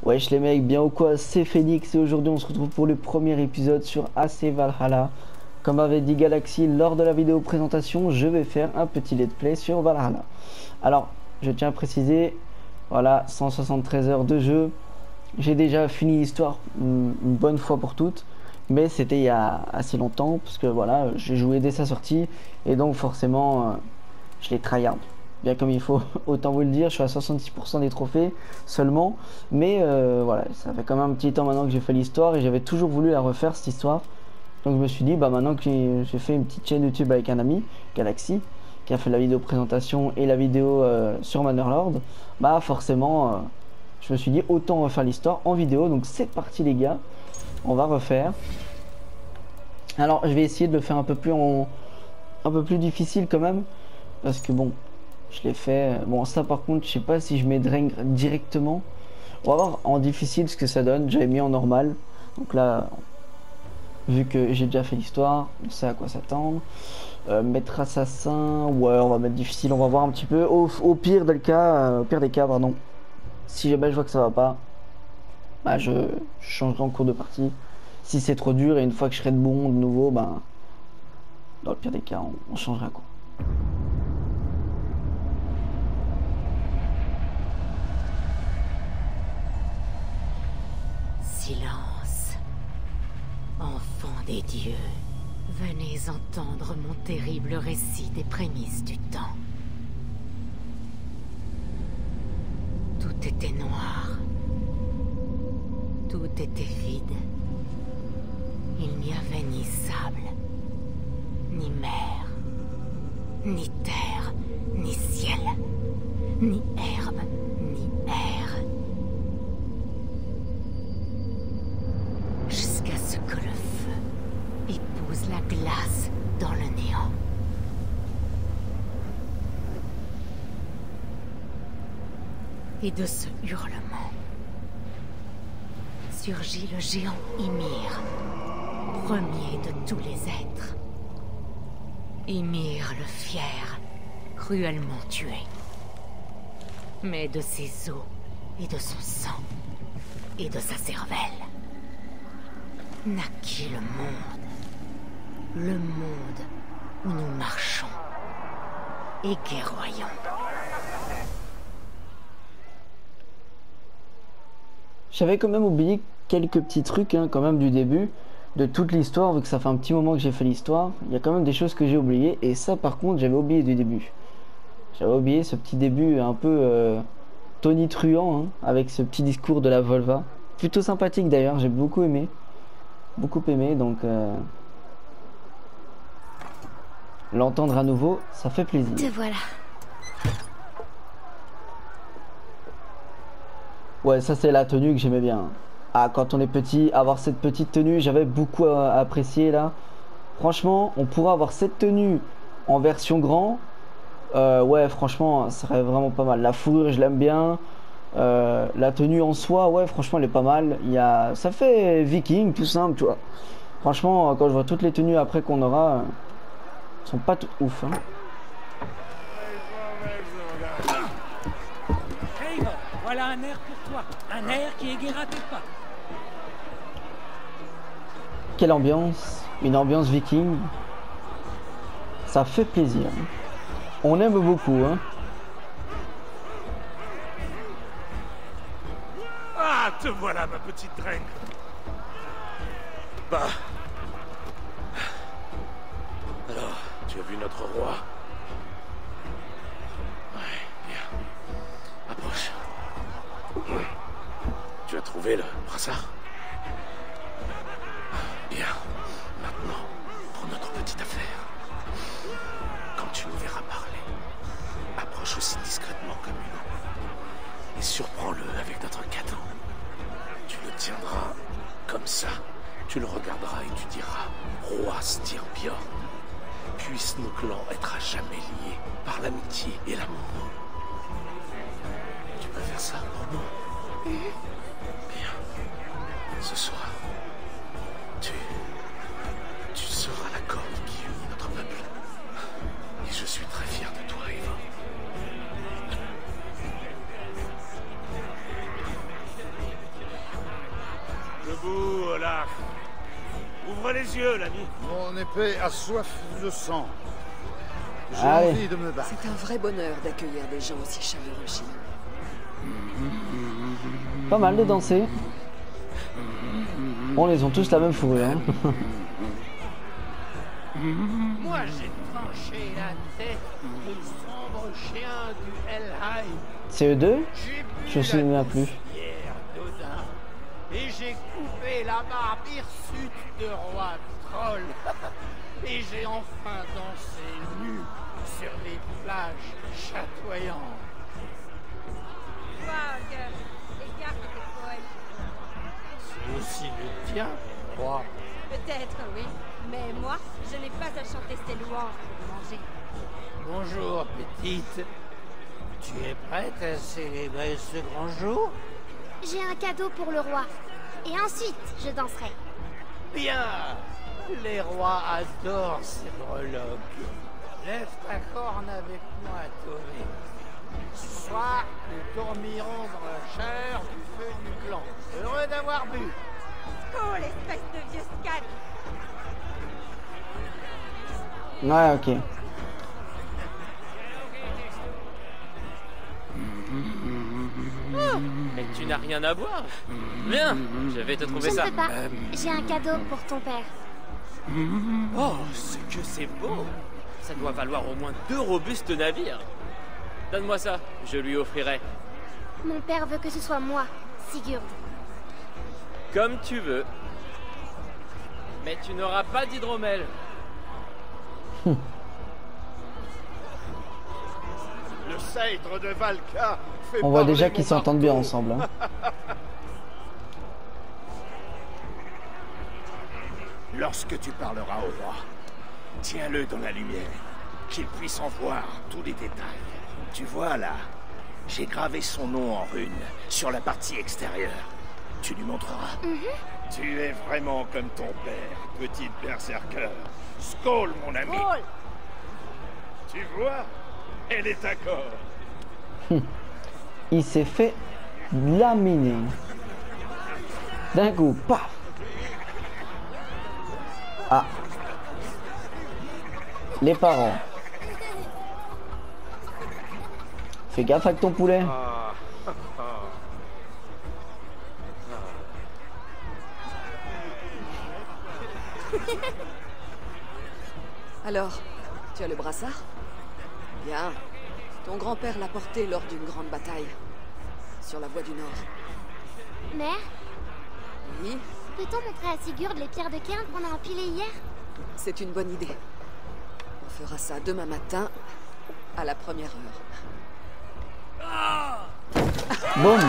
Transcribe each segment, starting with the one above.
Wesh les mecs, bien ou quoi, c'est Phoenix et aujourd'hui on se retrouve pour le premier épisode sur AC Valhalla. Comme avait dit Galaxy lors de la vidéo présentation, je vais faire un petit let's play sur Valhalla. Alors, je tiens à préciser, voilà, 173 heures de jeu. J'ai déjà fini l'histoire une bonne fois pour toutes, mais c'était il y a assez longtemps, parce que voilà, j'ai joué dès sa sortie, et donc forcément, je l'ai tryhard bien comme il faut. Autant vous le dire, je suis à 66% des trophées seulement, mais voilà, ça fait quand même un petit temps maintenant que j'ai fait l'histoire, et j'avais toujours voulu la refaire cette histoire. Donc je me suis dit, bah maintenant que j'ai fait une petite chaîne YouTube avec un ami, Galaxy, qui a fait la vidéo présentation et la vidéo sur Mannerlord, bah forcément, je me suis dit autant refaire l'histoire en vidéo. Donc c'est parti les gars, on va refaire. Alors je vais essayer de le faire un peu plus difficile quand même, parce que bon, je l'ai fait. Bon ça par contre, je sais pas si je mets Drain directement. On va voir en difficile ce que ça donne. J'avais mis en normal, donc là, vu que j'ai déjà fait l'histoire, on sait à quoi s'attendre. Mettre assassin, ouais, on va mettre difficile, on va voir un petit peu. Au pire des cas, au pire des cas, pardon. Si jamais je vois que ça va pas, bah je changerai en cours de partie. Si c'est trop dur et une fois que je serai de bon de nouveau, bah dans le pire des cas, on changera quoi. Silence. Enfants des dieux, venez entendre mon terrible récit des prémices du temps. Tout était noir. Tout était vide. Il n'y avait ni sable, ni mer, ni terre, ni ciel, ni herbe, ni air. Jusqu'à ce que le feu épouse la glace dans le néant. Et de ce hurlement surgit le géant Ymir, premier de tous les êtres. Ymir le fier, cruellement tué. Mais de ses os et de son sang et de sa cervelle naquit le monde où nous marchons et guerroyons. J'avais quand même oublié quelques petits trucs hein, quand même du début de toute l'histoire, vu que ça fait un petit moment que j'ai fait l'histoire. Il y a quand même des choses que j'ai oubliées, et ça par contre j'avais oublié du début. J'avais oublié ce petit début un peu tonitruant hein, avec ce petit discours de la Volva. Plutôt sympathique d'ailleurs, j'ai beaucoup aimé. Beaucoup aimé, donc l'entendre à nouveau, ça fait plaisir. Te voilà. Ouais, ça c'est la tenue que j'aimais bien. Ah, quand on est petit, avoir cette petite tenue, j'avais beaucoup apprécié là. Franchement, on pourrait avoir cette tenue en version grand. Ouais, franchement, ça serait vraiment pas mal. La fourrure, je l'aime bien. La tenue en soi, ouais, franchement, elle est pas mal. Ça fait viking, tout simple, tu vois. Franchement, quand je vois toutes les tenues après qu'on aura, elles sont pas toutes ouf. Hein. Hey, voilà un air pour toi. Un air qui égaiera tes pas. Quelle ambiance, une ambiance viking. Ça fait plaisir. On aime beaucoup, hein. Ah, te voilà, ma petite Drain. Bah. Alors, tu as vu notre roi? Ouais, bien. Approche. Tu as trouvé le brassard? Bien. Maintenant, pour notre petite affaire. Quand tu nous verras parler, approche aussi discrètement comme une ombre. Et surprends-le avec notre cadeau. Tu le tiendras comme ça. Tu le regarderas et tu diras: Roi Styrbjörn, puissent nos clans être à jamais liés par l'amitié et l'amour. Tu peux faire ça pour nous? Bien. Ce soir, tu seras la corde qui unit notre peuple. Et je suis très fier de toi, Eva. debout, Olaf. Ouvre les yeux, l'ami. Mon épée a soif de sang. J'ai Allez. envie de me battre. C'est un vrai bonheur d'accueillir des gens aussi chaleureux chez nous. Pas mal de danser. Bon, ils ont tous la même fourrure. Hein. Moi, j'ai tranché la tête du sombre chien du Helheim. C'est eux deux? J'ai Je me souviens plus. Pierre d'Odin. Et j'ai coupé la barbe hirsute de roi troll. Et j'ai enfin dansé nu sur les plages chatoyantes. C'est aussi le tien, roi. Peut-être, oui. Mais moi, je n'ai pas à chanter ces louanges pour manger. Bonjour, petite. Tu es prête à célébrer ce grand jour? J'ai un cadeau pour le roi. Et ensuite, je danserai. Bien. Les rois adorent ces breloques. Lève ta corne avec moi, Tové. Ce soir, nous dormirons dans la chaleur du feu du clan. Heureux d'avoir bu. Oh, l'espèce de vieux scat! Ouais, ok. Mais tu n'as rien à boire. Viens, je vais te Je trouver ne ça. peux pas. J'ai un cadeau pour ton père. Oh, ce que c'est beau. Ça doit valoir au moins 2 robustes navires. Donne-moi ça, je lui offrirai. Mon père veut que ce soit moi, Sigurd. Comme tu veux. Mais tu n'auras pas d'hydromel. Le sceptre de Valka fait On voit parler déjà mon qu'ils s'entendent bien marteau. ensemble. Hein. Lorsque tu parleras au roi, tiens-le dans la lumière, qu'il puisse en voir tous les détails. Tu vois là, j'ai gravé son nom en runes sur la partie extérieure. Tu lui montreras. Tu es vraiment comme ton père, petite berserker. Skål, mon ami. Tu vois, elle est d'accord. Il s'est fait laminer. D'un coup, paf. Ah. Les parents. Fais gaffe avec ton poulet. Alors, tu as le brassard? Bien. Ton grand-père l'a porté lors d'une grande bataille. Sur la voie du Nord. Mère, Oui, peut-on montrer à Sigurd les pierres de Cairn qu'on a empilées hier? c'est une bonne idée. On fera ça demain matin, à la première heure. Boum.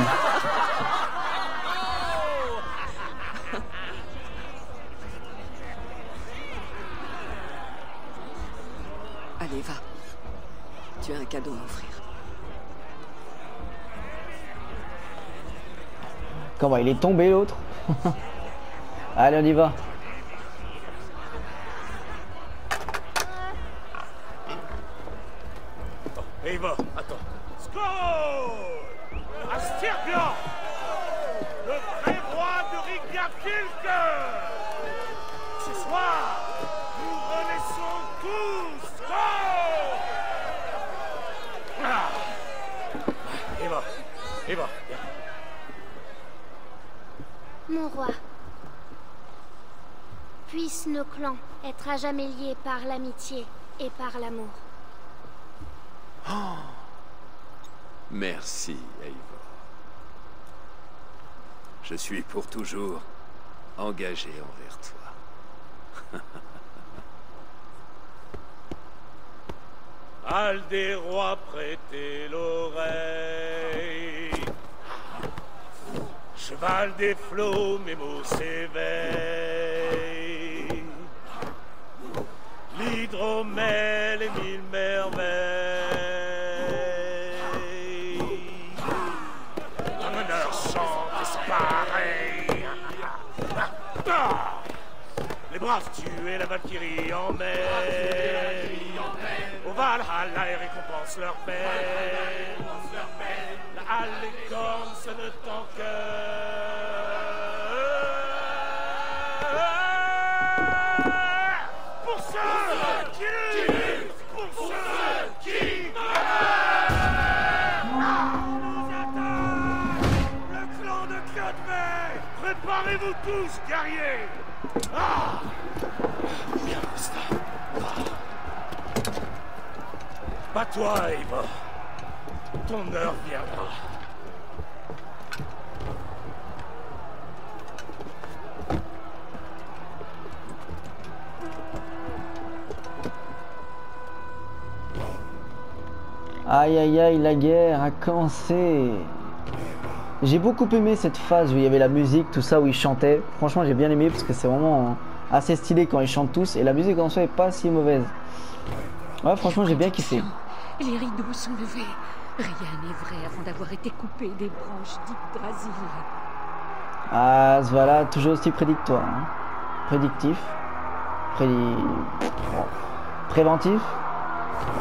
Allez, va. Tu as un cadeau à offrir. Comment il est tombé l'autre? Allez, on y va. Eivor, attends. Skål! Astirbjörn! Le vrai roi de Ringjafylke! Ce soir, nous renaissons tous! Skål! Ah. Eivor, viens. Mon roi. Puissent nos clans être à jamais liés par l'amitié et par l'amour. Merci, Eivor. Je suis pour toujours engagé envers toi. Al des rois, prêtez l'oreille. Cheval des flots, mes mots s'éveillent. L'hydromel et 1000 merveilles. Ton honneur chante et c'est pareil. Les braves tuent la Valkyrie en mer. Au Valhalla et récompense leur peine. La halle, les cornes sonnent en cœur. Préparez-vous tous, guerriers! Ah! Bien, Costa. Bats-toi, Eivor. Ton heure viendra. Aïe aïe aïe, la guerre a commencé. J'ai beaucoup aimé cette phase où il y avait la musique, tout ça, où ils chantaient. Franchement, j'ai bien aimé parce que c'est vraiment assez stylé quand ils chantent tous. Et la musique en soi est pas si mauvaise. Ouais, franchement, j'ai bien kiffé. Les rideaux sont levés. Rien n'est vrai avant d'avoir été coupé des branches d'Yggdrasil. Ah, voilà, toujours aussi prédictoire. Hein. Prédictif. Préventif.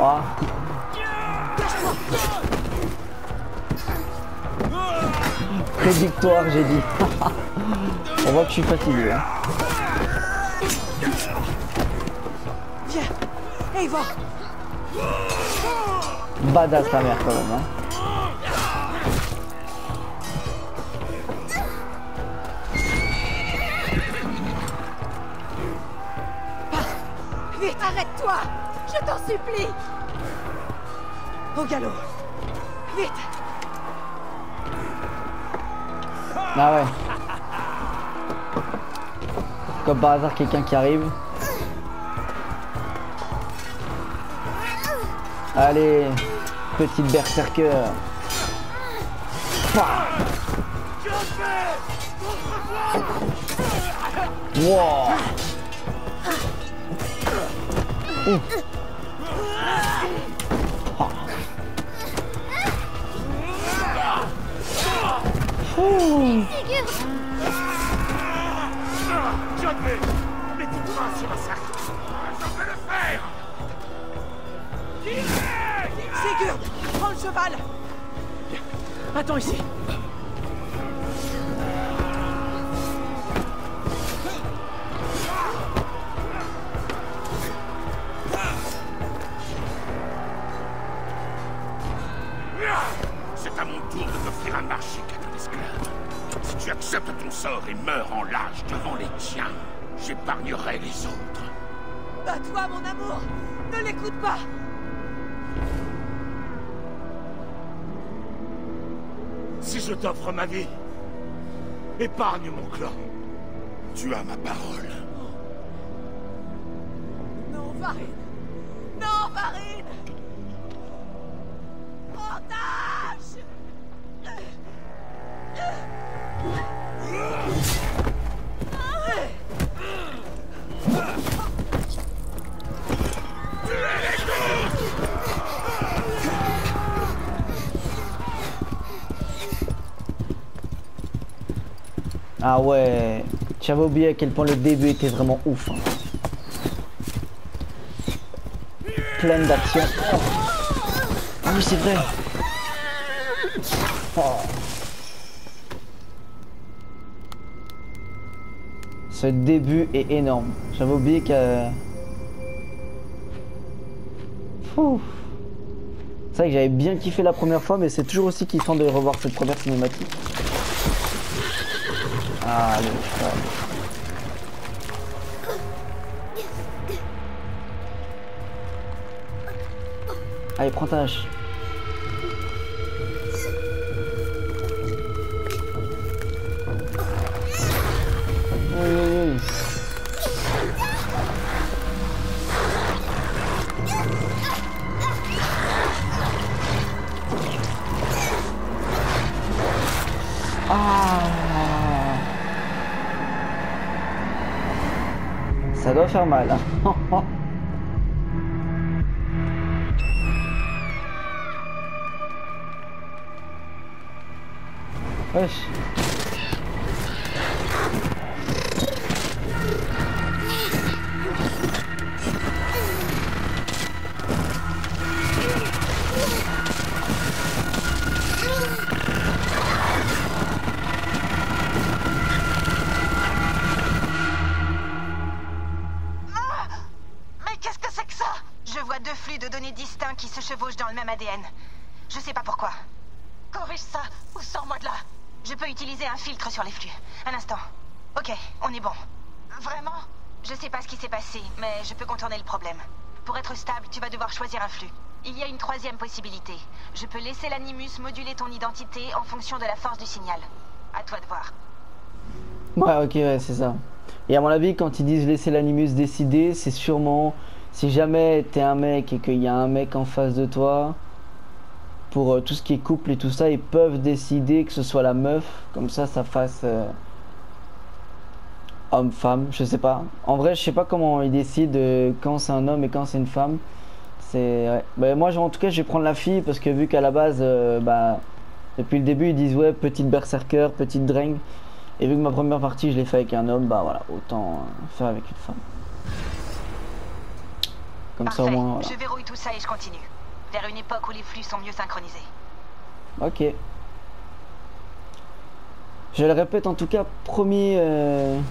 Oh. Prédictoire, j'ai dit. On voit que je suis fatigué. Hein. Viens, Eivor. Badass ta mère quand même. Hein. Vite, arrête-toi. Je t'en supplie. Au galop. Vite. Ah ouais. Comme par hasard quelqu'un qui arrive. Allez, petite berserker. Wow. Jamais! Mets tes mains sur ma sac! Je vais le faire! Sigurd, prends le cheval. Attends ici. C'est à mon tour de t'offrir un marché à ton esclave. Si tu acceptes ton sort et meurs en lâche devant les tiens, j'épargnerai les autres. Bats-toi, mon amour. Ne l'écoute pas. Si je t'offre ma vie, épargne mon clan. Tu as ma parole. Non, Varine. Non, Varine. Otage. Ah ouais, j'avais oublié à quel point le début était vraiment ouf. Hein. Pleine d'action. Oh. Ah oui, c'est vrai. Oh. Ce début est énorme. J'avais oublié que... C'est vrai que j'avais bien kiffé la première fois, mais c'est toujours aussi kiffant de revoir cette première cinématique. Ah, le cheval. Allez, prends ta hache. Oui, oui, oui. Ah. Ça doit faire mal. Hein. Wesh. De données distincts qui se chevauchent dans le même ADN. Je sais pas pourquoi. Corrige ça, ou sors-moi de là. Je Je peux utiliser un filtre sur les flux. Un instant. Ok, on est bon. Vraiment? Je sais pas ce qui s'est passé, mais je peux contourner le problème. Pour être stable, tu vas devoir choisir un flux. Il y a une troisième possibilité. Je peux laisser l'animus moduler ton identité en fonction de la force du signal. À toi de voir. Ouais, ok, ouais, c'est ça. Et à mon avis, quand ils disent laisser l'animus décider, c'est sûrement si jamais t'es un mec et qu'il y a un mec en face de toi, pour tout ce qui est couple et tout ça, ils peuvent décider que ce soit la meuf, comme ça fasse homme-femme, je sais pas. En vrai, je sais pas comment ils décident quand c'est un homme et quand c'est une femme. C'est ouais. Bah, moi, en tout cas, je vais prendre la fille parce que vu qu'à la base, depuis le début, ils disent ouais, petite berserker, petite drain. Et vu que ma première partie, je l'ai fait avec un homme, bah voilà, autant faire avec une femme. Comme Parfait. ça au moins. Voilà. Je verrouille tout ça et je continue. Vers une époque où les flux sont mieux synchronisés. Ok. Je le répète en tout cas, première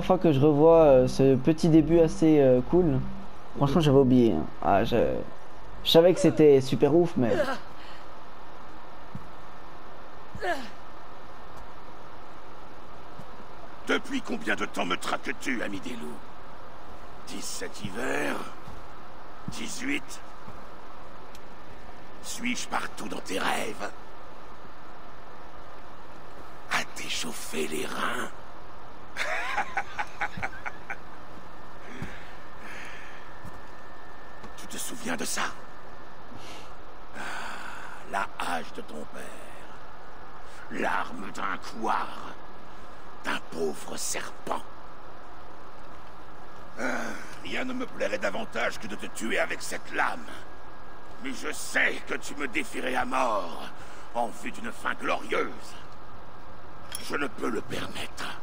fois que je revois ce petit début assez cool. Franchement, j'avais oublié. Hein. Ah, je savais que c'était super ouf, mais... Depuis combien de temps me traques-tu, ami des loups? 17 hivers? 18? Suis-je partout dans tes rêves? À t'échauffer les reins? Tu te souviens de ça? La hache de ton père. L'arme d'un couard. D'un pauvre serpent. Rien ne me plairait davantage que de te tuer avec cette lame. Mais je sais que tu me défierais à mort en vue d'une fin glorieuse. Je ne peux le permettre.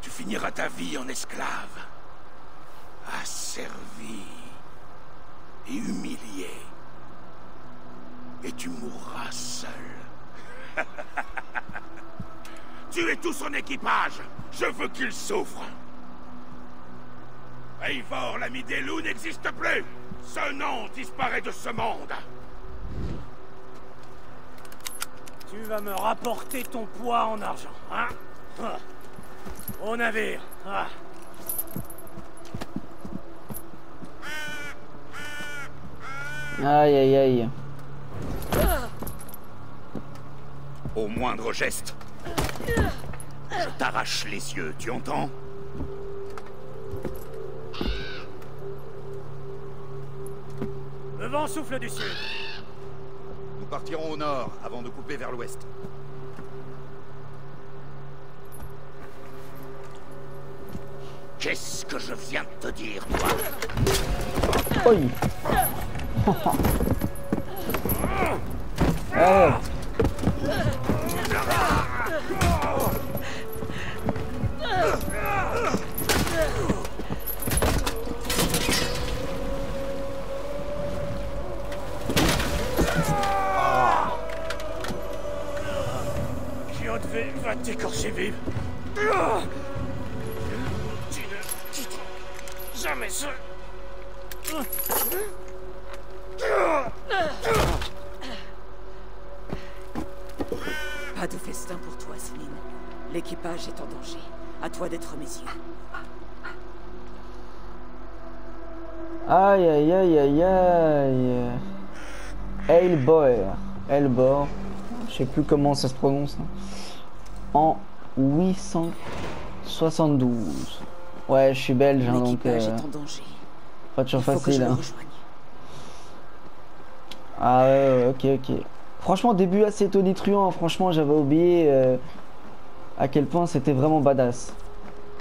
Tu finiras ta vie en esclave, asservi et humilié. Et tu mourras seul. Tuez tout son équipage. Je veux qu'il souffre. Eivor, l'ami des loups, n'existe plus. Ce nom disparaît de ce monde. Tu vas me rapporter ton poids en argent, hein? Au navire. Aïe aïe aïe. Au moindre geste, je t'arrache les yeux, tu entends? Le vent souffle du sud. Nous partirons au nord avant de couper vers l'ouest. Qu'est-ce que je viens de te dire, moi? Oui. Ah. Kiotve va t'écorcher vive. Tu ne quitteras jamais ce... Pas de festin pour toi, Céline. L'équipage est en danger. À toi d'être mes yeux. Aïe aïe aïe aïe aïe. Eivor. Je sais plus comment ça se prononce. Hein. En 872. Ouais, je suis belge, hein, donc... L'équipage est en danger. Pas toujours Il faut facile. que je le Hein. rejoigne. Ah ouais, ok. Franchement, début assez tonitruant. Franchement, j'avais oublié à quel point c'était vraiment badass.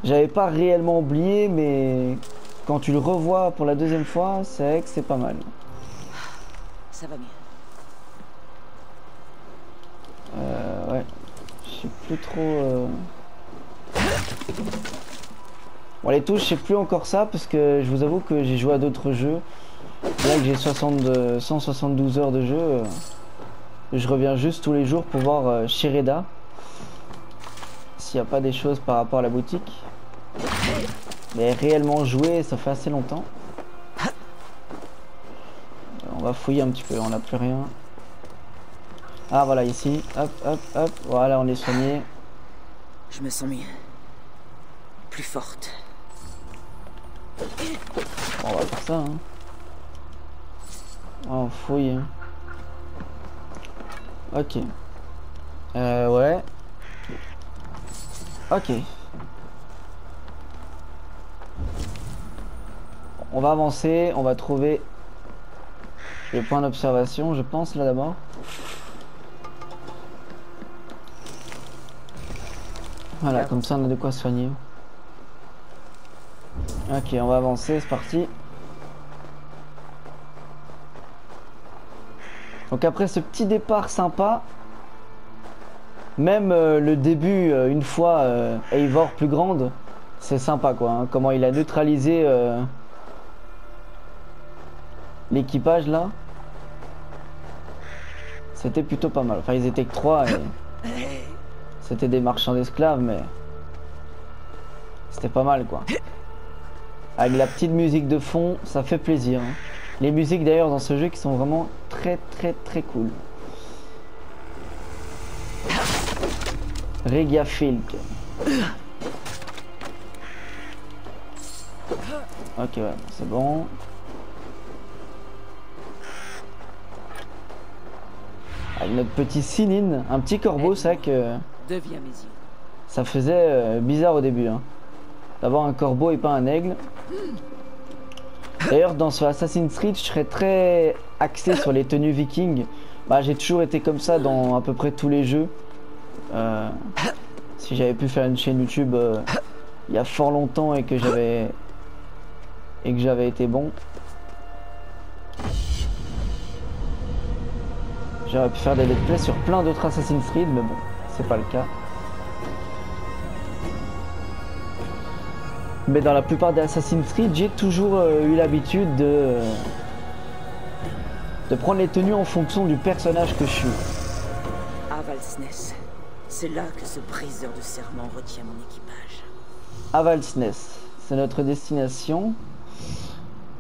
J'avais pas réellement oublié, mais quand tu le revois pour la deuxième fois, c'est vrai que c'est pas mal. Ça va mieux. Ouais. Je sais plus trop... Bon, les touches, je sais plus encore ça, parce que je vous avoue que j'ai joué à d'autres jeux. Là que j'ai 172 heures de jeu, je reviens juste tous les jours pour voir Shereda. S'il n'y a pas des choses par rapport à la boutique. Mais réellement jouer, ça fait assez longtemps. On on va fouiller un petit peu, on n'a plus rien. Ah voilà, ici, hop, hop, hop, voilà, on est soigné. Je me sens mieux. Plus forte. Bon, on va faire ça, hein. Oh, on fouille. Hein. Ok. Ouais. Ok. On va avancer, on va trouver le point d'observation, je pense, là d'abord. Voilà, comme ça on a de quoi soigner. Ok, on va avancer, c'est parti. Donc après ce petit départ sympa, même le début, une fois Eivor plus grande, c'est sympa quoi, hein, comment il a neutralisé l'équipage là. C'était plutôt pas mal, enfin ils étaient que 3 et c'était des marchands d'esclaves mais c'était pas mal quoi. Avec la petite musique de fond, ça fait plaisir. Hein. Les musiques d'ailleurs dans ce jeu qui sont vraiment très cool. Regia Filk. Ok ouais, c'est bon. Avec notre petit Sinine, un petit corbeau, c'est vrai que ça faisait bizarre au début. Hein. D'avoir un corbeau et pas un aigle. D'ailleurs dans ce Assassin's Creed je serais très axé sur les tenues vikings. Bah, j'ai toujours été comme ça dans à peu près tous les jeux. Si j'avais pu faire une chaîne YouTube il y a fort longtemps et que j'avais été bon, j'aurais pu faire des let's play sur plein d'autres Assassin's Creed, mais bon, c'est pas le cas. Mais dans la plupart des Assassin's Creed, j'ai toujours eu l'habitude de prendre les tenues en fonction du personnage que je suis. Avaldsnes, c'est là que ce briseur de serment retient mon équipage. Avaldsnes, c'est notre destination.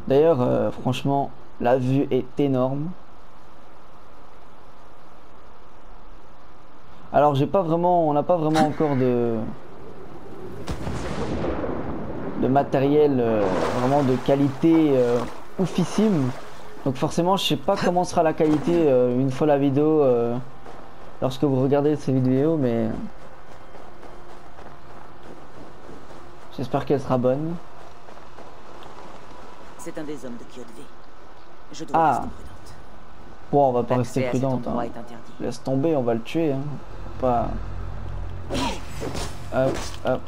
D'ailleurs, franchement, la vue est énorme. Alors, on n'a pas vraiment encore de matériel vraiment de qualité oufissime. Donc forcément je sais pas comment sera la qualité une fois la vidéo lorsque vous regardez ces vidéos, mais j'espère qu'elle sera bonne. C'est un des hommes de Kyodvi. Je dois rester prudente. Bon, on va pas rester prudente. Hein. Laisse tomber, on va le tuer. Hein. Pas... Hop, hop.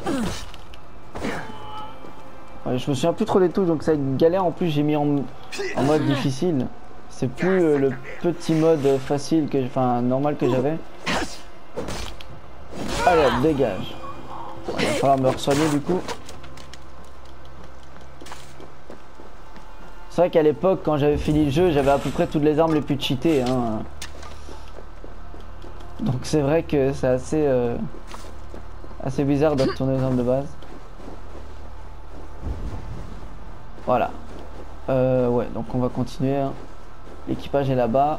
Ouais, je me souviens plus trop des touches, donc ça va être une galère. En plus j'ai mis en mode difficile. C'est plus le petit mode facile que, enfin normal que j'avais. Allez, dégage. Ouais, il va falloir me re-soigner du coup. C'est vrai qu'à l'époque quand j'avais fini le jeu, j'avais à peu près toutes les armes les plus cheatées. Hein. Donc c'est vrai que c'est assez bizarre de retourner aux armes de base. Voilà. Ouais, donc on va continuer. Hein. L'équipage est là-bas.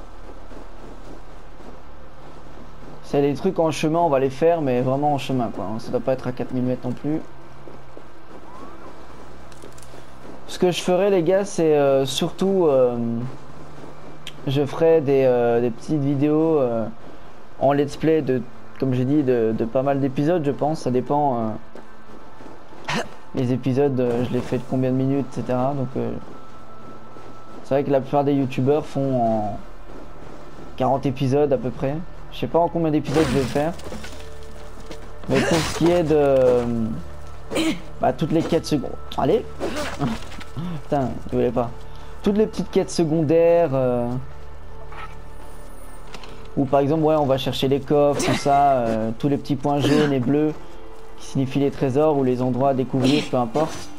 S'il y a des trucs en chemin, on va les faire, mais vraiment en chemin, quoi. Ça doit pas être à 4000 mètres non plus. Ce que je ferai, les gars, c'est surtout... je ferai des petites vidéos en let's play de, comme j'ai dit, de pas mal d'épisodes, je pense. Ça dépend... les épisodes, je les fais de combien de minutes, etc. Donc, c'est vrai que la plupart des youtubeurs font en 40 épisodes à peu près. Je sais pas en combien d'épisodes je vais faire. Mais pour ce qui est de... bah, toutes les quêtes secondaires... Allez. Putain, je voulais pas. Toutes les petites quêtes secondaires... Ou par exemple, ouais, on va chercher les coffres, tout ça. Tous les petits points jaunes et bleus qui signifient les trésors ou les endroits à découvrir, peu importe.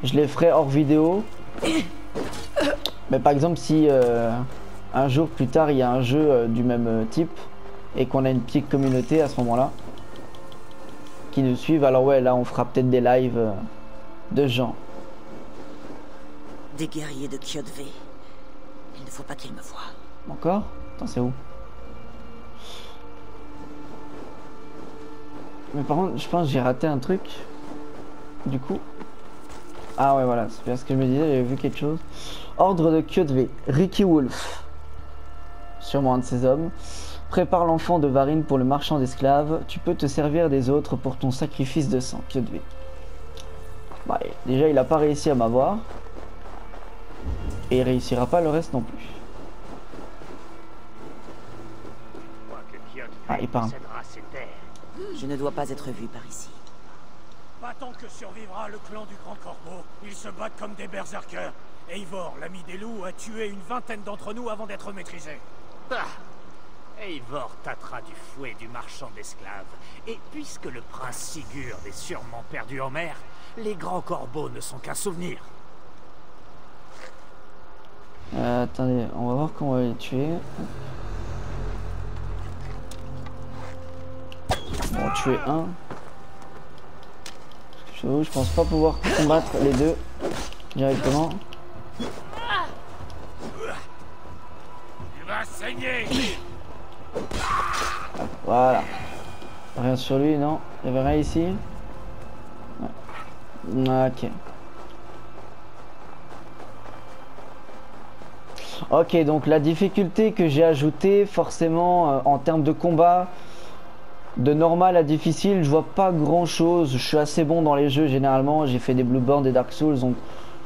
Je les ferai hors vidéo. Mais par exemple, si un jour plus tard il y a un jeu du même type et qu'on a une petite communauté à ce moment-là qui nous suivent, alors ouais, là on fera peut-être des lives de gens. Des guerriers de Kyodvi. Il ne faut pas qu'il me voie. Encore? Attends, c'est où? Mais par contre, je pense que j'ai raté un truc. Du coup. Ah ouais, voilà, c'est bien ce que je me disais, j'avais vu quelque chose. Ordre de Kjotve. Ricky Wolf. Sûrement un de ses hommes. Prépare l'enfant de Varine pour le marchand d'esclaves. Tu peux te servir des autres pour ton sacrifice de sang, Kjotve. Bah, déjà, il a pas réussi à m'avoir. Et il réussira pas le reste non plus. Ah, il parle. Je ne dois pas être vu par ici. Pas tant que survivra le clan du Grand Corbeau. Ils se battent comme des berserkers. Eivor, l'ami des loups, a tué une vingtaine d'entre nous avant d'être maîtrisé. Ah. Eivor tâtera du fouet du marchand d'esclaves. Et puisque le prince Sigurd est sûrement perdu en mer, les Grands Corbeaux ne sont qu'un souvenir. Attendez, on va voir comment on va les tuer. Bon, tuer un. Je pense pas pouvoir combattre les deux directement. Tu vas saigner. Voilà. Rien sur lui, non? Il y avait rien ici? Ouais. Ok. Ok, donc la difficulté que j'ai ajoutée, forcément, en termes de combat, de normal à difficile, je vois pas grand chose. Je suis assez bon dans les jeux généralement. J'ai fait des Bloodborne, des Dark Souls, donc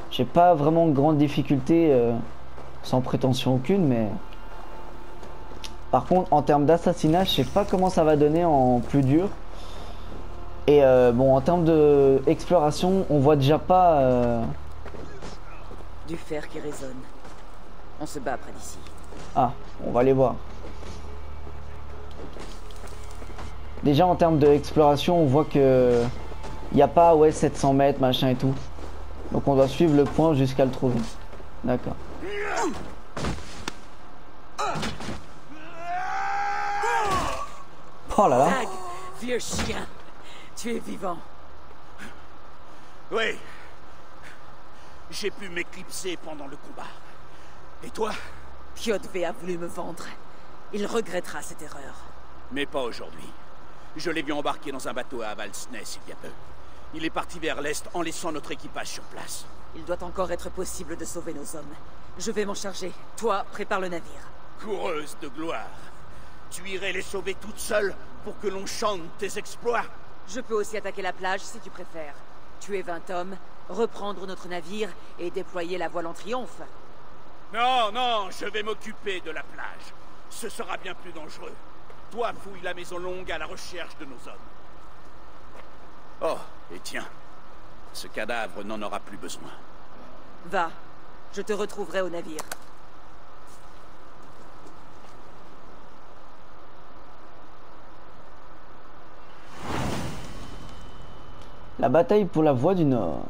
j'ai pas vraiment de grande difficulté, sans prétention aucune. Mais par contre, en termes d'assassinat, je sais pas comment ça va donner en plus dur. Et bon, en termes de exploration, on voit déjà pas. Du fer qui résonne. On se bat près d'ici. Ah, on va aller voir. Déjà en termes d'exploration, on voit que il n'y a pas 700 mètres machin et tout. Donc on doit suivre le point jusqu'à le trouver. D'accord. Oh là là. Dag, vieux chien, tu es vivant. Oui. J'ai pu m'éclipser pendant le combat. Et toi? Kjotve a voulu me vendre. Il regrettera cette erreur. Mais pas aujourd'hui. Je l'ai vu embarquer dans un bateau à Avaldsnes il y a peu. Il est parti vers l'est en laissant notre équipage sur place. Il doit encore être possible de sauver nos hommes. Je vais m'en charger. Toi, prépare le navire. Coureuse de gloire. Tu irais les sauver toute seule pour que l'on chante tes exploits? Je peux aussi attaquer la plage si tu préfères. Tuer 20 hommes, reprendre notre navire et déployer la voile en triomphe. Non, non, je vais m'occuper de la plage. Ce sera bien plus dangereux. Toi, fouille la maison longue à la recherche de nos hommes. Oh, et tiens, ce cadavre n'en aura plus besoin. Va, je te retrouverai au navire. La bataille pour la voie du Nord.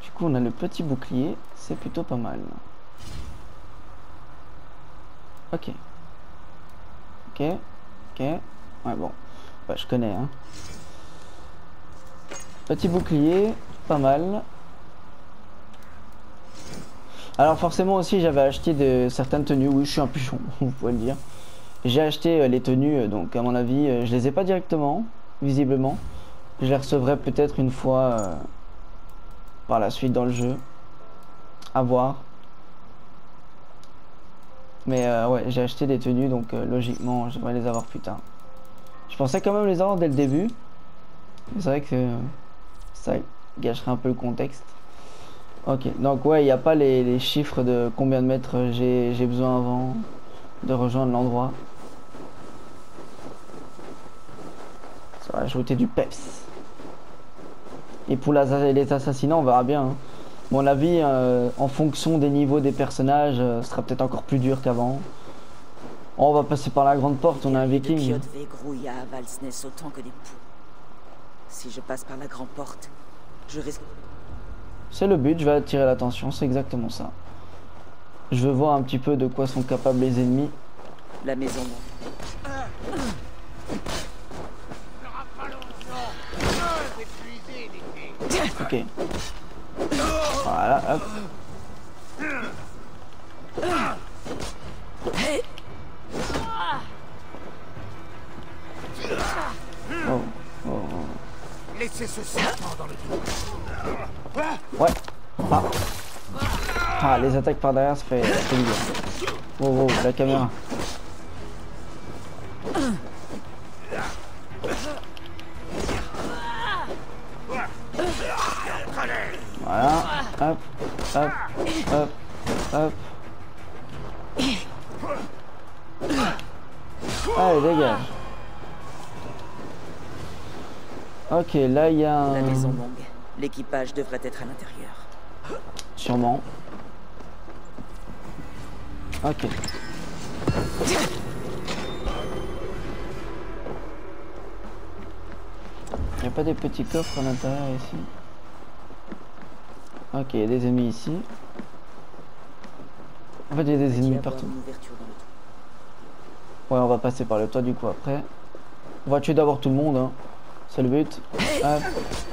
Du coup, on a le petit bouclier, c'est plutôt pas mal. Ok. Ok. Ok. Ouais, bon. Bah, je connais, hein. Petit bouclier, pas mal. Alors forcément aussi, j'avais acheté certaines tenues. Oui, je suis un pichon, vous pouvez le dire. J'ai acheté les tenues, donc à mon avis, je les ai pas directement, visiblement. Je les recevrai peut-être une fois par la suite dans le jeu. À voir. Mais ouais, j'ai acheté des tenues, donc logiquement, je devrais les avoir plus tard. Je pensais quand même les avoir dès le début. Mais c'est vrai que ça gâcherait un peu le contexte. Ok, donc ouais, il n'y a pas les chiffres de combien de mètres j'ai besoin avant de rejoindre l'endroit. Ça va ajouter du peps. Et pour les assassinats, on verra bien. Hein. Mon avis, en fonction des niveaux des personnages, ce sera peut-être encore plus dur qu'avant. Oh, on va passer par la grande porte, on a un viking. Kjotve grouille à Avaldsnes autant que des poux. Si je passe par la grande porte, je risque... C'est le but, je vais attirer l'attention, c'est exactement ça. Je veux voir un petit peu de quoi sont capables les ennemis. La maison. Ok. Voilà, hop. Oh, oh, oh. Laissez ce serpent dans le dos. Ouais. Ah. Ah, les attaques par derrière, ça fait du bien. Oh, oh, la caméra. Voilà, hop, hop, hop, hop. Allez, dégage. Ok, là il y a un... La maison longue. L'équipage devrait être à l'intérieur. Sûrement. Ok. Il n'y a pas des petits coffres à l'intérieur ici. Ok, il y a des ennemis ici. En fait, il y a des ennemis partout. Ouais, on va passer par le toit du coup après. On va tuer d'abord tout le monde, hein. C'est le but. Hop,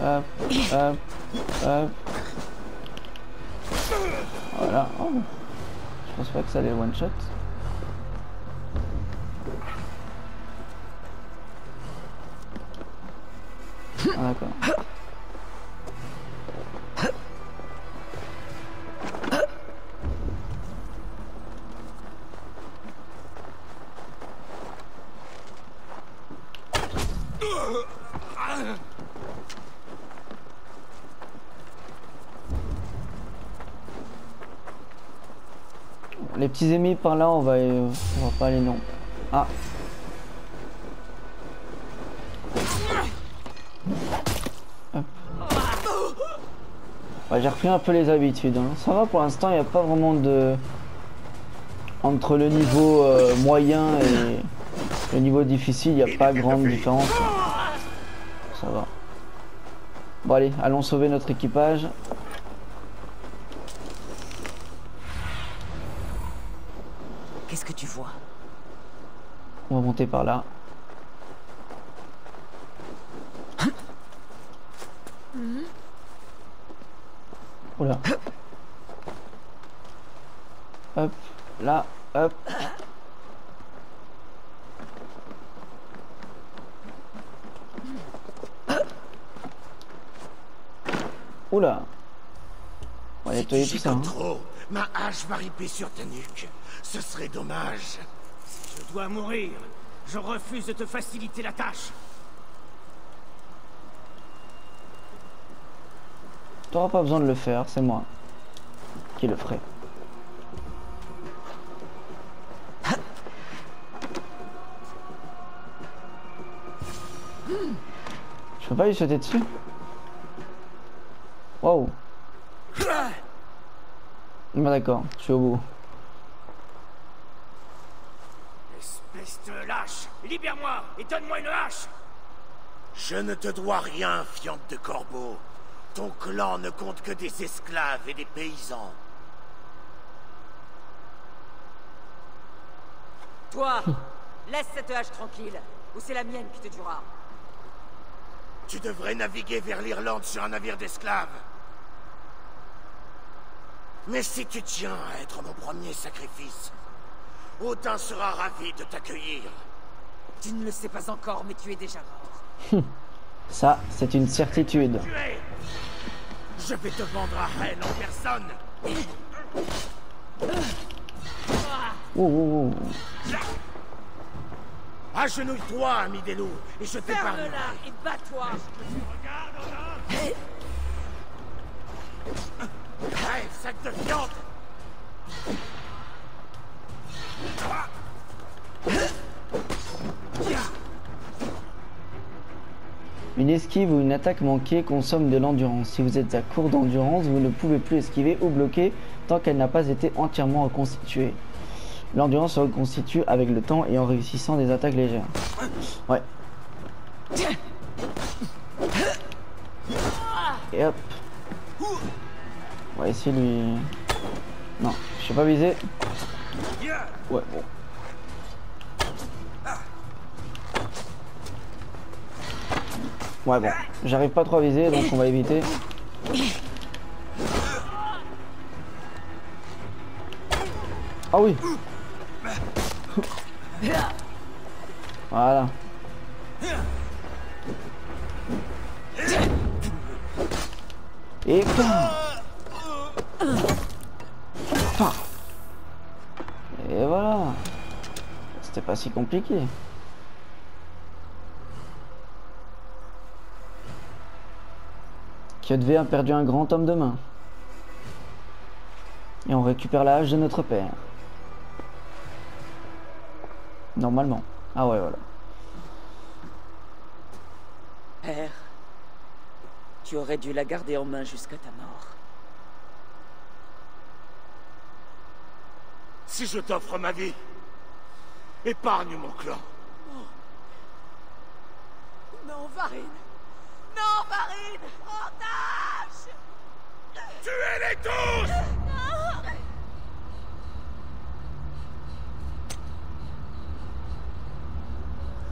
hop, hop, hop. Voilà. Oh. Je pense pas que ça allait one shot. Ah, d'accord. Les petits ennemis par là, on va pas aller non. Ah. Ouais, j'ai repris un peu les habitudes. Hein. Ça va pour l'instant, il n'y a pas vraiment de... Entre le niveau moyen et le niveau difficile, il n'y a pas grande différence. Ça va. Bon allez, allons sauver notre équipage. Qu'est-ce que tu vois? On va monter par là. Oula. Hop, là, hop. Oula. On va nettoyer tout ça. Hein. Trop, ma hache va ripper sur ta nuque. Ce serait dommage. Si je dois mourir, je refuse de te faciliter la tâche. T'auras pas besoin de le faire, c'est moi qui le ferai. Je peux pas lui sauter dessus. Waouh. Bon d'accord, je suis au bout. Espèce de lâche, libère-moi et donne-moi une hache. Je ne te dois rien, fiente de corbeau. Ton clan ne compte que des esclaves et des paysans. Toi, laisse cette hache tranquille, ou c'est la mienne qui te tuera. Tu devrais naviguer vers l'Irlande sur un navire d'esclaves. Mais si tu tiens à être mon premier sacrifice, Odin sera ravi de t'accueillir. Tu ne le sais pas encore, mais tu es déjà mort. Ça, c'est une certitude. Je vais te vendre à Hel en personne. Oh. Agenouille-toi, ami des loups, et je t'épargne. Ferme-la et bats-toi. Hey, sac de viande. Une esquive ou une attaque manquée consomme de l'endurance. Si vous êtes à court d'endurance, vous ne pouvez plus esquiver ou bloquer tant qu'elle n'a pas été entièrement reconstituée. L'endurance se reconstitue avec le temps et en réussissant des attaques légères. Ouais. Et hop. On va essayer de lui... Non, je sais pas viser. Ouais, bon. Ouais, bon. J'arrive pas trop à viser, donc on va éviter. Ah oui. Voilà. Et et voilà. C'était pas si compliqué. Kjötve a perdu un grand homme de main. Et on récupère la hache de notre père. Normalement. Ah ouais, voilà. Père, tu aurais dû la garder en main jusqu'à ta mort. Si je t'offre ma vie, épargne mon clan. Non, Varine. Non, Varine. Otage. Tuez-les tous!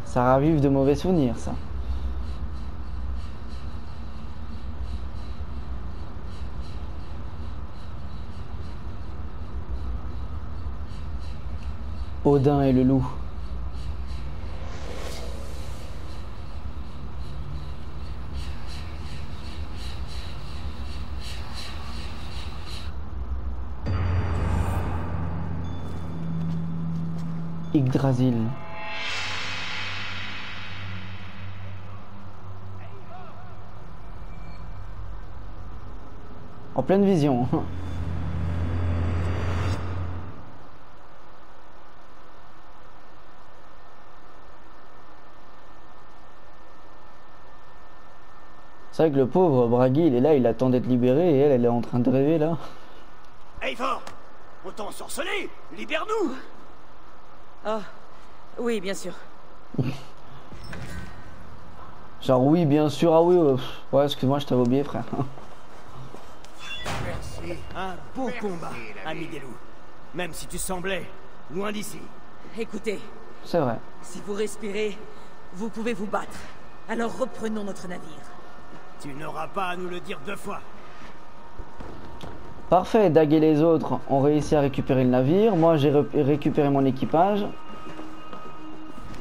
Ça ravive de mauvais souvenirs, ça. Odin et le loup. Yggdrasil. En pleine vision. C'est vrai que le pauvre Bragi, il est là, il attend d'être libéré et elle est en train de rêver là. Eivor, autant ensorceler, libère-nous! Oh, oui, bien sûr. Genre oui, bien sûr, ah oui, ouais, excuse-moi, je t'avais oublié, frère. Merci. Un beau combat, ami des loups. Même si tu semblais loin d'ici. Écoutez. C'est vrai. Si vous respirez, vous pouvez vous battre. Alors reprenons notre navire. Tu n'auras pas à nous le dire 2 fois. Parfait, Dag et les autres ont réussi à récupérer le navire. Moi, j'ai récupéré mon équipage.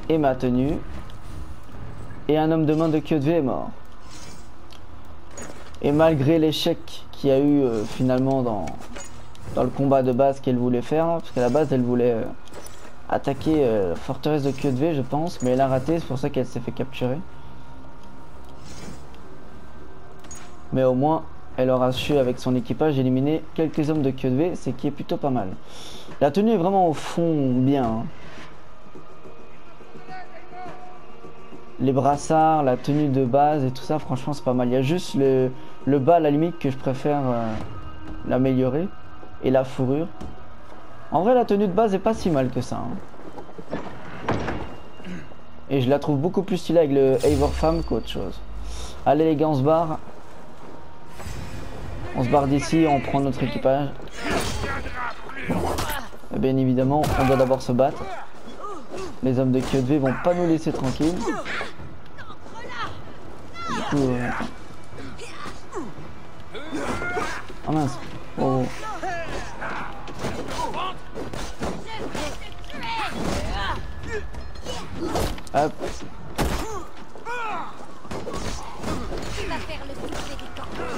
Et ma tenue. Et un homme de main de Kjötve est mort. Et malgré l'échec qu'il y a eu finalement dans le combat de base qu'elle voulait faire, là, parce qu'à la base elle voulait attaquer la forteresse de Kjötve, je pense, mais elle a raté, c'est pour ça qu'elle s'est fait capturer. Mais au moins, elle aura su avec son équipage éliminer quelques hommes de Kjötve, ce qui est plutôt pas mal. La tenue est vraiment au fond bien. Hein. Les brassards, la tenue de base et tout ça, franchement c'est pas mal. Il y a juste le bas à la limite que je préfère l'améliorer. Et la fourrure. En vrai la tenue de base est pas si mal que ça. Hein. Et je la trouve beaucoup plus stylée avec le Eivor femme qu'autre chose. Allez les gars, on se barre. On se barre d'ici, on prend notre équipage. Et bien évidemment, on doit d'abord se battre. Les hommes de Kjötve vont pas nous laisser tranquilles. Du coup, oh mince. Oh. Hop. Tu vas faire le soufflet des corbeaux.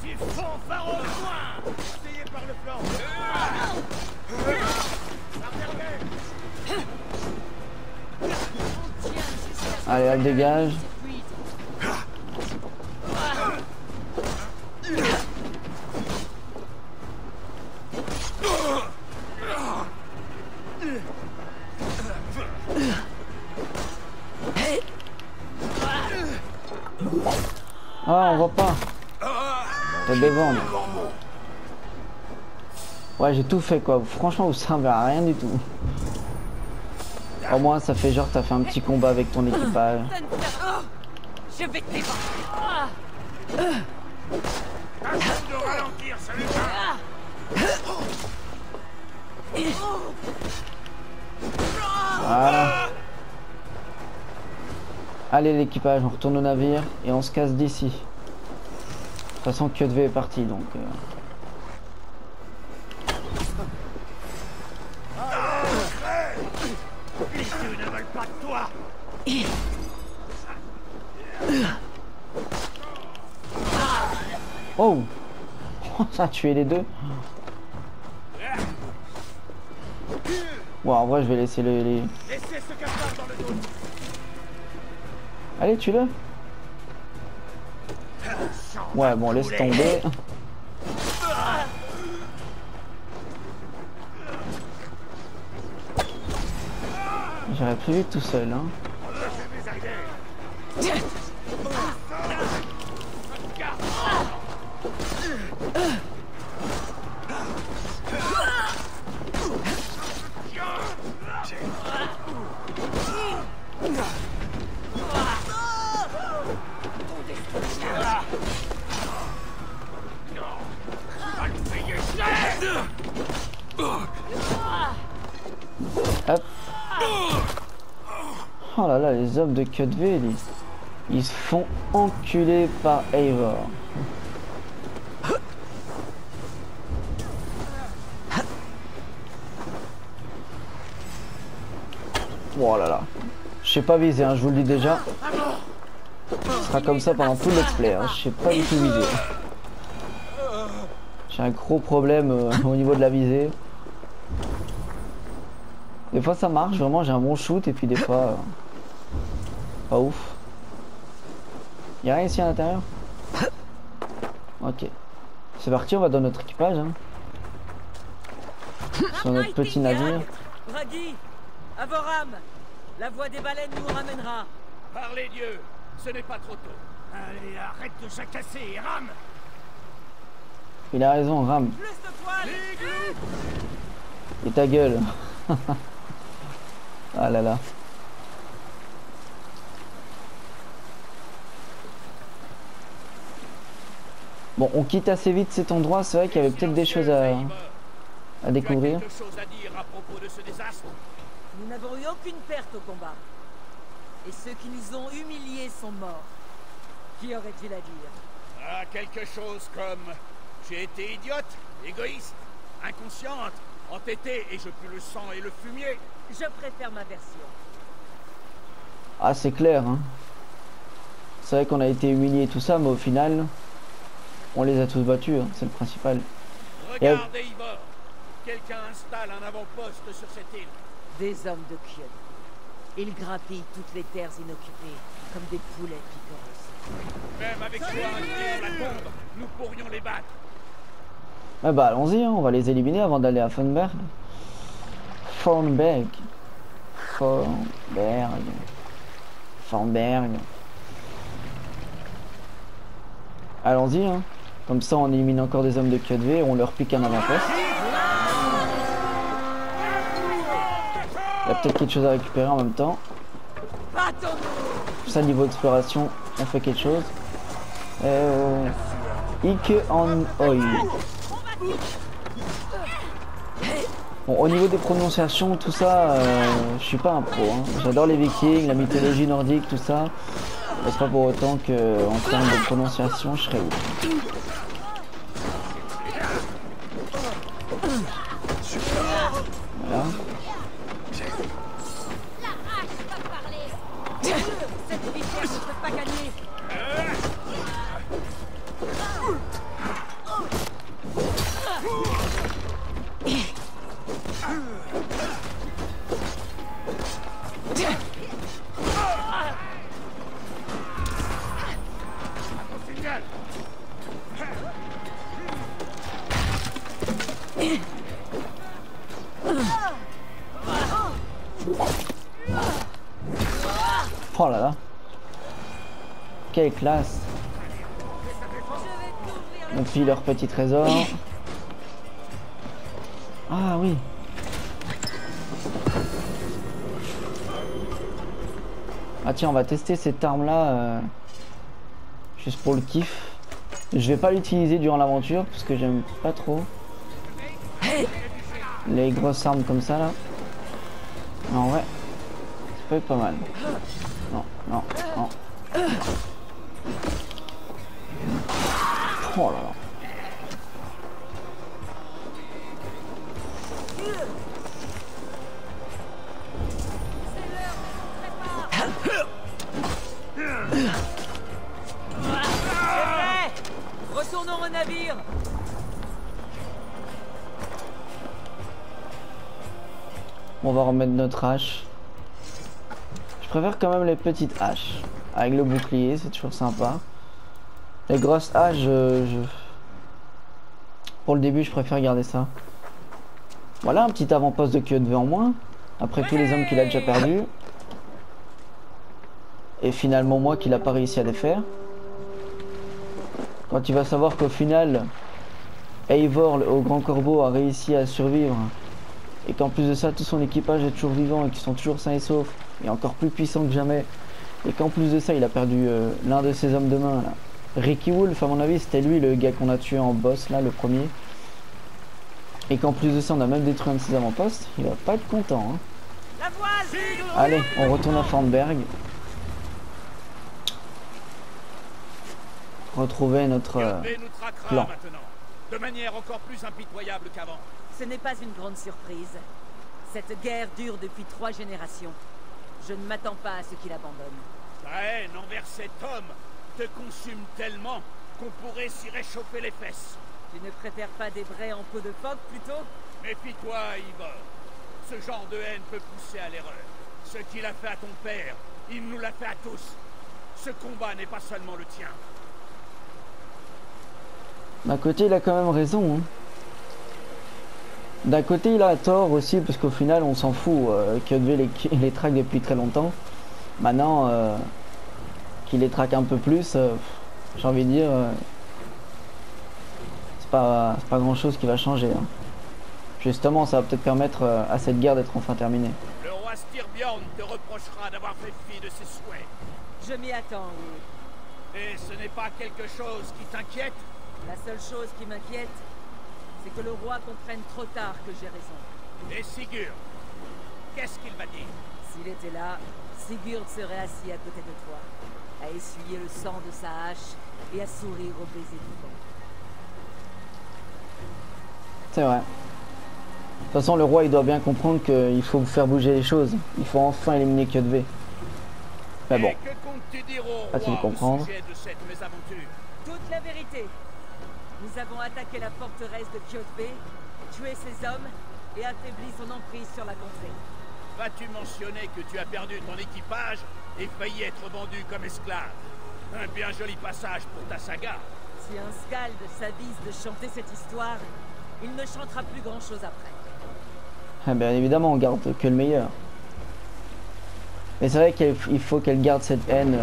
Tu fanfares au loin! Essayez par le flanc! Allez, elle dégage. Ah, on voit pas. T'as des ventes. Ouais, j'ai tout fait quoi. Franchement, vous servez à rien du tout. Au moins, ça fait genre t'as fait un petit combat avec ton équipage. Je vais te défendre. Tâche de ralentir, ça lui va. Allez l'équipage, on retourne au navire et on se casse d'ici. De toute façon Kyodve est parti donc... Les dieux ne veulent pas de toi. Oh, ça a tué les deux. Bon en vrai je vais laisser les... Laissez ce cafard dans le dos. Allez tue-le. Ouais bon laisse tomber. J'aurais plus vite tout seul hein. Hop. Oh là là, les hommes de Kyodve, ils se font enculer par Eivor. Oh là là. Je sais pas viser, hein, je vous le dis déjà. Ce sera comme ça pendant tout le let's play, hein. Je sais pas du tout viser. J'ai un gros problème au niveau de la visée. Des fois ça marche, vraiment j'ai un bon shoot et puis des fois... pas ouf. Y'a rien ici à l'intérieur? Ok. C'est parti, on va dans notre équipage. Hein. Sur notre petit navire. Bragi, Avoram, la voix des baleines nous ramènera. Par les dieux, ce n'est pas trop tôt. Allez, arrête de jacasser et rame. Il a raison, rame. Plus de poils. Et ta gueule. Ah là là. Bon, on quitte assez vite cet endroit. C'est vrai qu'il y avait peut-être des choses à découvrir. Quelque chose à dire à propos de ce désastre? Nous n'avons eu aucune perte au combat. Et ceux qui nous ont humiliés sont morts. Qui aurait-il à dire? Ah, quelque chose comme... J'ai été idiote, égoïste, inconsciente, entêtée et je pue le sang et le fumier. Je préfère ma version. Ah, c'est clair, hein. C'est vrai qu'on a été humiliés et tout ça, mais au final, on les a tous battus, hein. C'est le principal. Regarde, Eivor. Quelqu'un installe un avant-poste sur cette île. Des hommes de Kyodve. Ils grappillent toutes les terres inoccupées, comme des poulets picorous. Même avec toi indiqué dans la tombe, nous pourrions les battre. Ah bah allons-y, hein. On va les éliminer avant d'aller à Fornberg. Fornberg. Allons-y, hein. Comme ça on élimine encore des hommes de Kyodve et on leur pique un avant-poste. Il y a peut-être quelque chose à récupérer en même temps. Ça, niveau exploration, on fait quelque chose. Ike en oil. Bon, au niveau des prononciations, tout ça, je suis pas un pro. Hein. J'adore les Vikings, la mythologie nordique, tout ça. Mais c'est pas pour autant que, en termes de prononciation, je serais ouf. Voilà. Oh là là. Quelle classe. On pille leur petit trésor. Ah oui. Ah tiens, on va tester cette arme là juste pour le kiff. Je vais pas l'utiliser durant l'aventure parce que j'aime pas trop les grosses armes comme ça là. Mais en vrai, ça peut être pas mal. non, non, non. Oh là là. Retournons au navire. On va remettre notre hache. Je préfère quand même les petites haches. Avec le bouclier, c'est toujours sympa. Les grosses haches, pour le début, je préfère garder ça. Voilà, un petit avant-poste de Kyodve en moins. Après tous les hommes qu'il a déjà perdus. Et finalement moi qu'il a pas réussi à défaire. Quand il va savoir qu'au final, Eivor, au Grand Corbeau, a réussi à survivre. Et qu'en plus de ça, tout son équipage est toujours vivant et qu'ils sont toujours sains et saufs. Et encore plus puissants que jamais. Et qu'en plus de ça, il a perdu l'un de ses hommes de main. Là. Ricky Wolf, à mon avis, c'était lui le gars qu'on a tué en boss, là, le premier. Et qu'en plus de ça, on a même détruit un de ses avant-postes. Il va pas être content. Hein. La voile. Allez, on retourne à Farnberg. Retrouver notre plan. De manière encore plus impitoyable qu'avant. Ce n'est pas une grande surprise. Cette guerre dure depuis 3 générations. Je ne m'attends pas à ce qu'il abandonne. Ta haine envers cet homme te consume tellement qu'on pourrait s'y réchauffer les fesses. Tu ne préfères pas des brais en peau de phoque plutôt? Méfie-toi, Eivor. Ce genre de haine peut pousser à l'erreur. Ce qu'il a fait à ton père, il nous l'a fait à tous. Ce combat n'est pas seulement le tien. D'un côté, il a quand même raison. Hein. D'un côté, il a tort aussi, parce qu'au final, on s'en fout. Kyodve les traque depuis très longtemps. Maintenant, qu'il les traque un peu plus, j'ai envie de dire, c'est pas grand chose qui va changer. Hein. Justement, ça va peut-être permettre à cette guerre d'être enfin terminée. Le roi Styrbjorn te reprochera d'avoir fait fi de ses souhaits. Je m'y attends, oui. Et ce n'est pas quelque chose qui t'inquiète? La seule chose qui m'inquiète, c'est que le roi comprenne trop tard que j'ai raison. Et Sigurd, qu'est-ce qu'il va dire? S'il était là, Sigurd serait assis à côté de toi, à essuyer le sang de sa hache et à sourire au baiser du vent. C'est vrai. De toute façon, le roi, il doit bien comprendre qu'il faut faire bouger les choses. Il faut enfin éliminer Kyodve. Mais bon, facile comprendre. Toute la vérité. Nous avons attaqué la forteresse de Kyodve, tué ses hommes et affaibli son emprise sur la contrée. Vas-tu mentionner que tu as perdu ton équipage et failli être vendu comme esclave? Un bien joli passage pour ta saga. Si un Skald s'avise de chanter cette histoire, il ne chantera plus grand-chose après. Ah bien évidemment, on garde que le meilleur. Mais c'est vrai qu'il faut qu'elle garde cette haine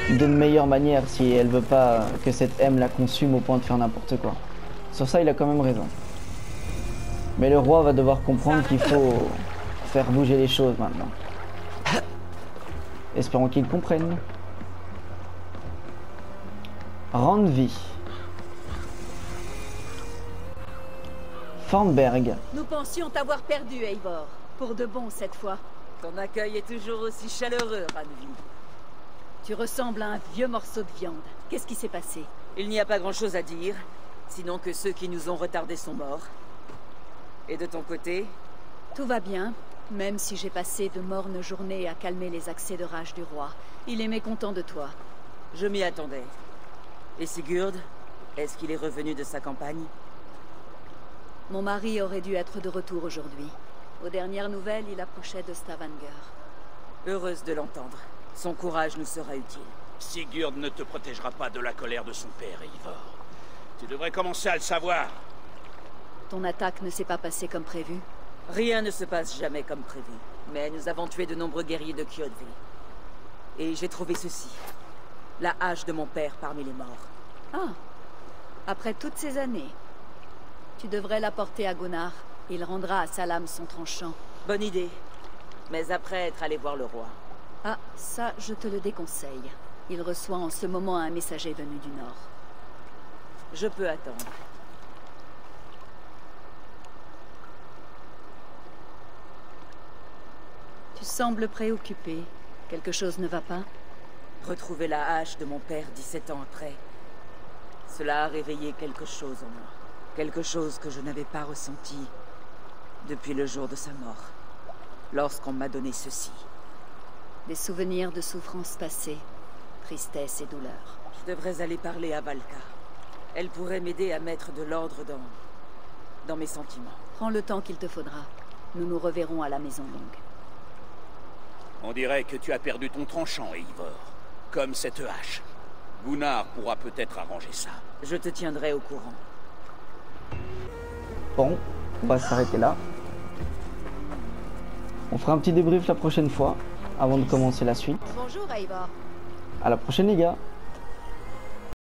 d'une meilleure manière si elle veut pas que cette haine la consume au point de faire n'importe quoi. Sur ça, il a quand même raison. Mais le roi va devoir comprendre qu'il faut faire bouger les choses maintenant. Espérons qu'il comprenne. Randvi. Farnberg. Nous pensions t'avoir perdu, Eivor. Pour de bon cette fois. Ton accueil est toujours aussi chaleureux, Randvi. Tu ressembles à un vieux morceau de viande. Qu'est-ce qui s'est passé? Il n'y a pas grand-chose à dire, sinon que ceux qui nous ont retardés sont morts. Et de ton côté? Tout va bien, même si j'ai passé de mornes journées à calmer les accès de rage du roi. Il est mécontent de toi. Je m'y attendais. Et Sigurd? Est-ce qu'il est revenu de sa campagne? Mon mari aurait dû être de retour aujourd'hui. Aux dernières nouvelles, il approchait de Stavanger. Heureuse de l'entendre. Son courage nous sera utile. Sigurd ne te protégera pas de la colère de son père, Eivor. Tu devrais commencer à le savoir. Ton attaque ne s'est pas passée comme prévu? Rien ne se passe jamais comme prévu. Mais nous avons tué de nombreux guerriers de Kyodve. Et j'ai trouvé ceci. La hache de mon père parmi les morts. Ah. Après toutes ces années. Tu devrais la porter à Gunnar. Il rendra à sa lame son tranchant. Bonne idée. Mais après être allé voir le roi. Ah, ça, je te le déconseille. Il reçoit en ce moment un messager venu du Nord. Je peux attendre. Tu sembles préoccupé. Quelque chose ne va pas? Retrouver la hache de mon père 17 ans après. Cela a réveillé quelque chose en moi. Quelque chose que je n'avais pas ressenti depuis le jour de sa mort. Lorsqu'on m'a donné ceci. Des souvenirs de souffrances passées, tristesse et douleur. Je devrais aller parler à Valka. Elle pourrait m'aider à mettre de l'ordre dans mes sentiments. Prends le temps qu'il te faudra. Nous nous reverrons à la Maison Longue. On dirait que tu as perdu ton tranchant, Eivor. Comme cette hache. Gunnar pourra peut-être arranger ça. Je te tiendrai au courant. Bon, on va s'arrêter là. On fera un petit débrief la prochaine fois, avant de commencer la suite. Bonjour, Eivor. À la prochaine les gars.